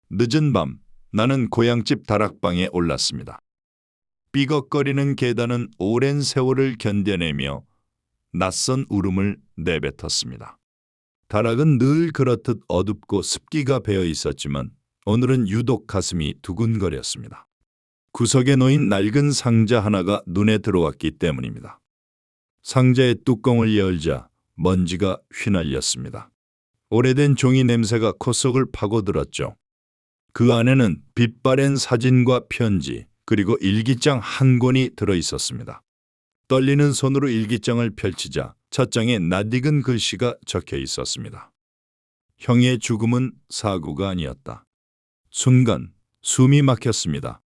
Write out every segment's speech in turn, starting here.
늦은 밤, 나는 고향집 다락방에 올랐습니다. 삐걱거리는 계단은 오랜 세월을 견뎌내며 낯선 울음을 내뱉었습니다. 다락은 늘 그렇듯 어둡고 습기가 배어 있었지만 오늘은 유독 가슴이 두근거렸습니다. 구석에 놓인 낡은 상자 하나가 눈에 들어왔기 때문입니다. 상자의 뚜껑을 열자 먼지가 휘날렸습니다. 오래된 종이 냄새가 콧속을 파고들었죠. 그 안에는 빛바랜 사진과 편지, 그리고 일기장 한 권이 들어 있었습니다. 떨리는 손으로 일기장을 펼치자 첫 장에 낯익은 글씨가 적혀 있었습니다. 형의 죽음은 사고가 아니었다. 순간 숨이 막혔습니다.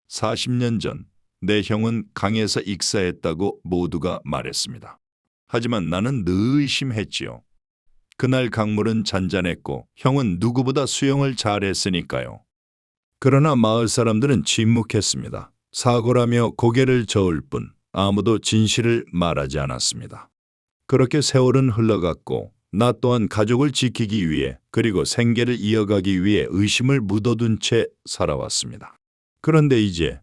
40년 전 내 형은 강에서 익사했다고 모두가 말했습니다. 하지만 나는 늘 의심했지요. 그날 강물은 잔잔했고 형은 누구보다 수영을 잘했으니까요. 그러나 마을 사람들은 침묵했습니다. 사고라며 고개를 저을 뿐 아무도 진실을 말하지 않았습니다. 그렇게 세월은 흘러갔고 나 또한 가족을 지키기 위해 그리고 생계를 이어가기 위해 의심을 묻어둔 채 살아왔습니다. 그런데 이제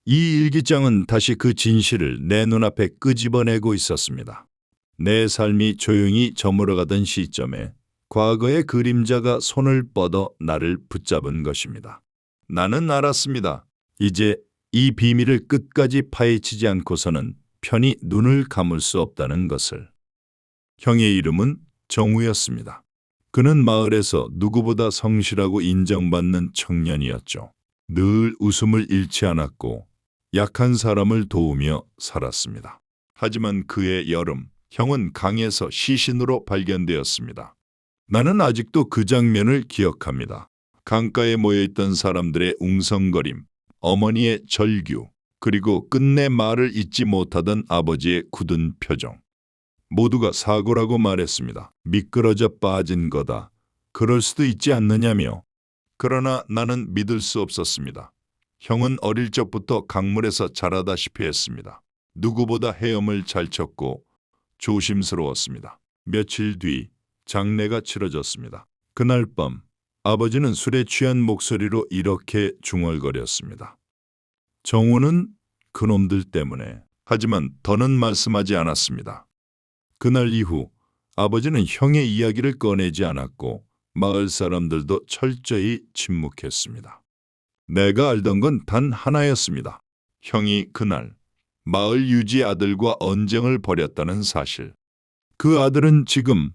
이 일기장은 다시 그 진실을 내 눈앞에 끄집어내고 있었습니다. 내 삶이 조용히 저물어가던 시점에 과거의 그림자가 손을 뻗어 나를 붙잡은 것입니다. 나는 알았습니다. 이제 이 비밀을 끝까지 파헤치지 않고서는 편히 눈을 감을 수 없다는 것을. 형의 이름은 정우였습니다. 그는 마을에서 누구보다 성실하고 인정받는 청년이었죠. 늘 웃음을 잃지 않았고 약한 사람을 도우며 살았습니다. 하지만 그해 여름, 형은 강에서 시신으로 발견되었습니다. 나는 아직도 그 장면을 기억합니다. 강가에 모여있던 사람들의 웅성거림, 어머니의 절규, 그리고 끝내 말을 잇지 못하던 아버지의 굳은 표정. 모두가 사고라고 말했습니다. 미끄러져 빠진 거다. 그럴 수도 있지 않느냐며. 그러나 나는 믿을 수 없었습니다. 형은 어릴 적부터 강물에서 자라다시피 했습니다. 누구보다 헤엄을 잘 쳤고 조심스러웠습니다. 며칠 뒤 장례가 치러졌습니다. 그날 밤 아버지는 술에 취한 목소리로 이렇게 중얼거렸습니다. 정우는 그놈들 때문에. 하지만 더는 말씀하지 않았습니다. 그날 이후 아버지는 형의 이야기를 꺼내지 않았고 마을 사람들도 철저히 침묵했습니다. 내가 알던 건 단 하나였습니다. 형이 그날 마을 유지 아들과 언쟁을 벌였다는 사실. 그 아들은 지금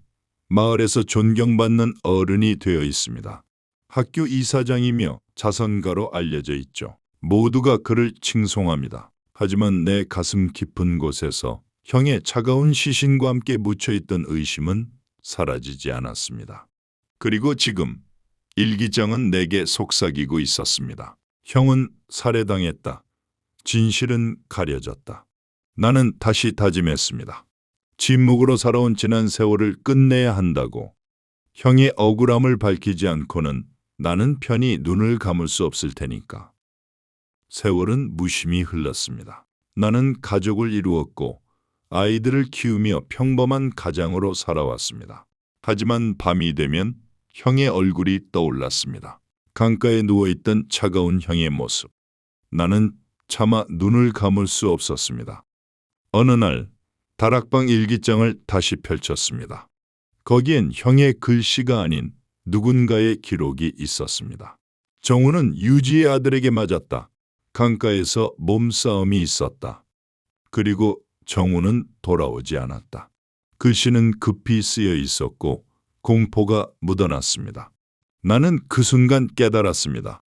마을에서 존경받는 어른이 되어 있습니다. 학교 이사장이며 자선가로 알려져 있죠. 모두가 그를 칭송합니다. 하지만 내 가슴 깊은 곳에서 형의 차가운 시신과 함께 묻혀있던 의심은 사라지지 않았습니다. 그리고 지금 일기장은 내게 속삭이고 있었습니다. 형은 살해당했다. 진실은 가려졌다. 나는 다시 다짐했습니다. 침묵으로 살아온 지난 세월을 끝내야 한다고. 형의 억울함을 밝히지 않고는 나는 편히 눈을 감을 수 없을 테니까. 세월은 무심히 흘렀습니다. 나는 가족을 이루었고 아이들을 키우며 평범한 가장으로 살아왔습니다. 하지만 밤이 되면 형의 얼굴이 떠올랐습니다. 강가에 누워있던 차가운 형의 모습. 나는 차마 눈을 감을 수 없었습니다. 어느 날 다락방 일기장을 다시 펼쳤습니다. 거기엔 형의 글씨가 아닌 누군가의 기록이 있었습니다. 정우는 유지의 아들에게 맞았다. 강가에서 몸싸움이 있었다. 그리고 정우는 돌아오지 않았다. 글씨는 급히 쓰여 있었고 공포가 묻어났습니다. 나는 그 순간 깨달았습니다.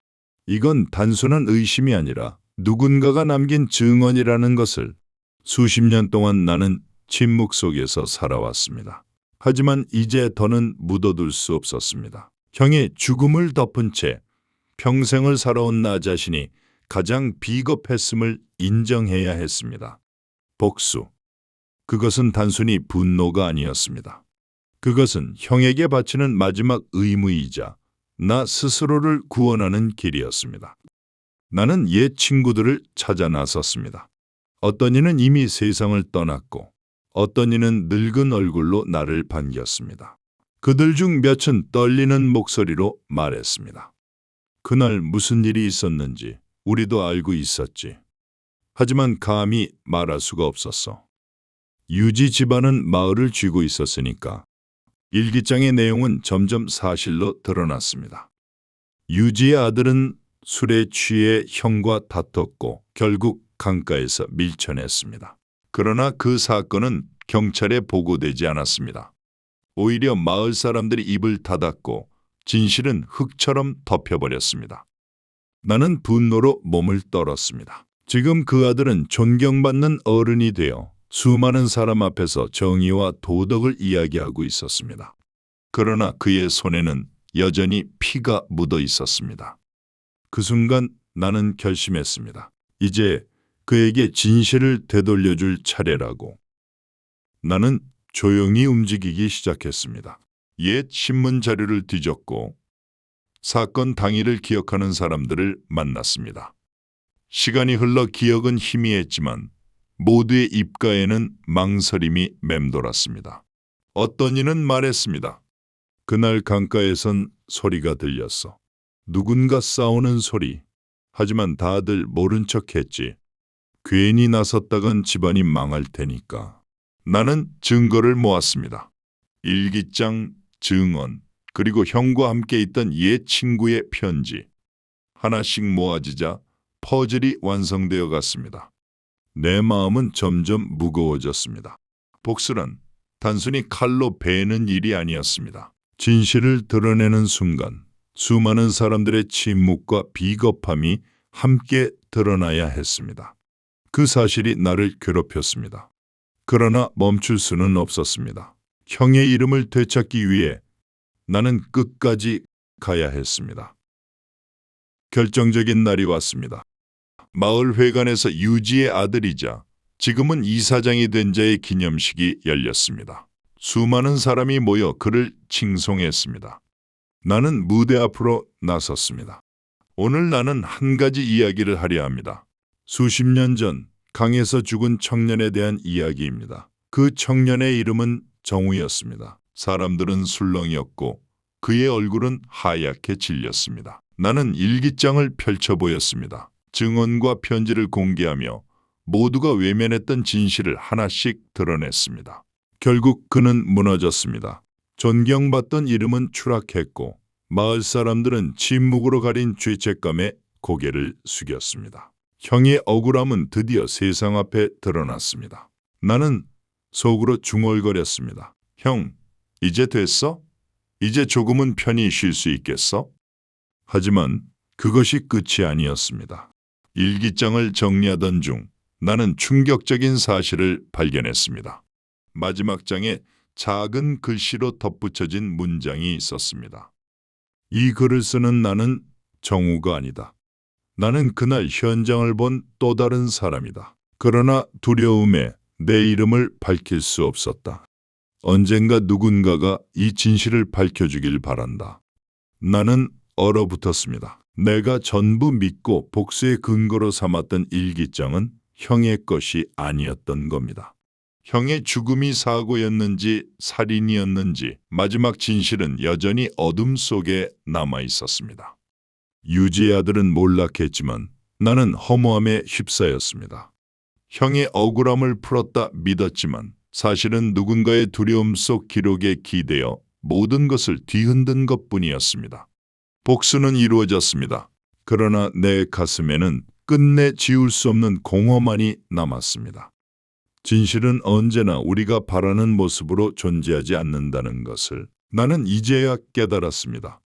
이건 단순한 의심이 아니라 누군가가 남긴 증언이라는 것을. 수십 년 동안 나는 침묵 속에서 살아왔습니다. 하지만 이제 더는 묻어둘 수 없었습니다. 형의 죽음을 덮은 채 평생을 살아온 나 자신이 가장 비겁했음을 인정해야 했습니다. 복수. 그것은 단순히 분노가 아니었습니다. 그것은 형에게 바치는 마지막 의무이자 나 스스로를 구원하는 길이었습니다. 나는 옛 친구들을 찾아 나섰습니다. 어떤 이는 이미 세상을 떠났고 어떤 이는 늙은 얼굴로 나를 반겼습니다. 그들 중 몇은 떨리는 목소리로 말했습니다. 그날 무슨 일이 있었는지 우리도 알고 있었지. 하지만 감히 말할 수가 없었어. 유지 집안은 마을을 쥐고 있었으니까. 일기장의 내용은 점점 사실로 드러났습니다. 유지의 아들은 술에 취해 형과 다퉜고 결국 강가에서 밀쳐냈습니다. 그러나 그 사건은 경찰에 보고되지 않았습니다. 오히려 마을 사람들이 입을 닫았고 진실은 흙처럼 덮여버렸습니다. 나는 분노로 몸을 떨었습니다. 지금 그 아들은 존경받는 어른이 되어 수많은 사람 앞에서 정의와 도덕을 이야기하고 있었습니다. 그러나 그의 손에는 여전히 피가 묻어 있었습니다. 그 순간 나는 결심했습니다. 이제 그에게 진실을 되돌려줄 차례라고. 나는 조용히 움직이기 시작했습니다. 옛 신문 자료를 뒤졌고 사건 당일을 기억하는 사람들을 만났습니다. 시간이 흘러 기억은 희미했지만 모두의 입가에는 망설임이 맴돌았습니다. 어떤 이는 말했습니다. 그날 강가에선 소리가 들렸어. 누군가 싸우는 소리. 하지만 다들 모른 척했지. 괜히 나섰다간 집안이 망할 테니까. 나는 증거를 모았습니다. 일기장, 증언, 그리고 형과 함께 있던 옛 친구의 편지. 하나씩 모아지자 퍼즐이 완성되어 갔습니다. 내 마음은 점점 무거워졌습니다. 복수는 단순히 칼로 베는 일이 아니었습니다. 진실을 드러내는 순간 수많은 사람들의 침묵과 비겁함이 함께 드러나야 했습니다. 그 사실이 나를 괴롭혔습니다. 그러나 멈출 수는 없었습니다. 형의 이름을 되찾기 위해 나는 끝까지 가야 했습니다. 결정적인 날이 왔습니다. 마을 회관에서 유지의 아들이자 지금은 이사장이 된 자의 기념식이 열렸습니다. 수많은 사람이 모여 그를 칭송했습니다. 나는 무대 앞으로 나섰습니다. 오늘 나는 한 가지 이야기를 하려 합니다. 수십 년 전 강에서 죽은 청년에 대한 이야기입니다. 그 청년의 이름은 정우였습니다. 사람들은 술렁이었고 그의 얼굴은 하얗게 질렸습니다. 나는 일기장을 펼쳐 보였습니다. 증언과 편지를 공개하며 모두가 외면했던 진실을 하나씩 드러냈습니다. 결국 그는 무너졌습니다. 존경받던 이름은 추락했고 마을 사람들은 침묵으로 가린 죄책감에 고개를 숙였습니다. 형의 억울함은 드디어 세상 앞에 드러났습니다. 나는 속으로 중얼거렸습니다. 형, 이제 됐어? 이제 조금은 편히 쉴 수 있겠어? 하지만 그것이 끝이 아니었습니다. 일기장을 정리하던 중 나는 충격적인 사실을 발견했습니다. 마지막 장에 작은 글씨로 덧붙여진 문장이 있었습니다. 이 글을 쓰는 나는 정우가 아니다. 나는 그날 현장을 본 또 다른 사람이다. 그러나 두려움에 내 이름을 밝힐 수 없었다. 언젠가 누군가가 이 진실을 밝혀주길 바란다. 나는 얼어붙었습니다. 내가 전부 믿고 복수의 근거로 삼았던 일기장은 형의 것이 아니었던 겁니다. 형의 죽음이 사고였는지 살인이었는지 마지막 진실은 여전히 어둠 속에 남아 있었습니다. 유지의 아들은 몰락했지만 나는 허무함에 휩싸였습니다. 형의 억울함을 풀었다 믿었지만 사실은 누군가의 두려움 속 기록에 기대어 모든 것을 뒤흔든 것뿐이었습니다. 복수는 이루어졌습니다. 그러나 내 가슴에는 끝내 지울 수 없는 공허만이 남았습니다. 진실은 언제나 우리가 바라는 모습으로 존재하지 않는다는 것을 나는 이제야 깨달았습니다.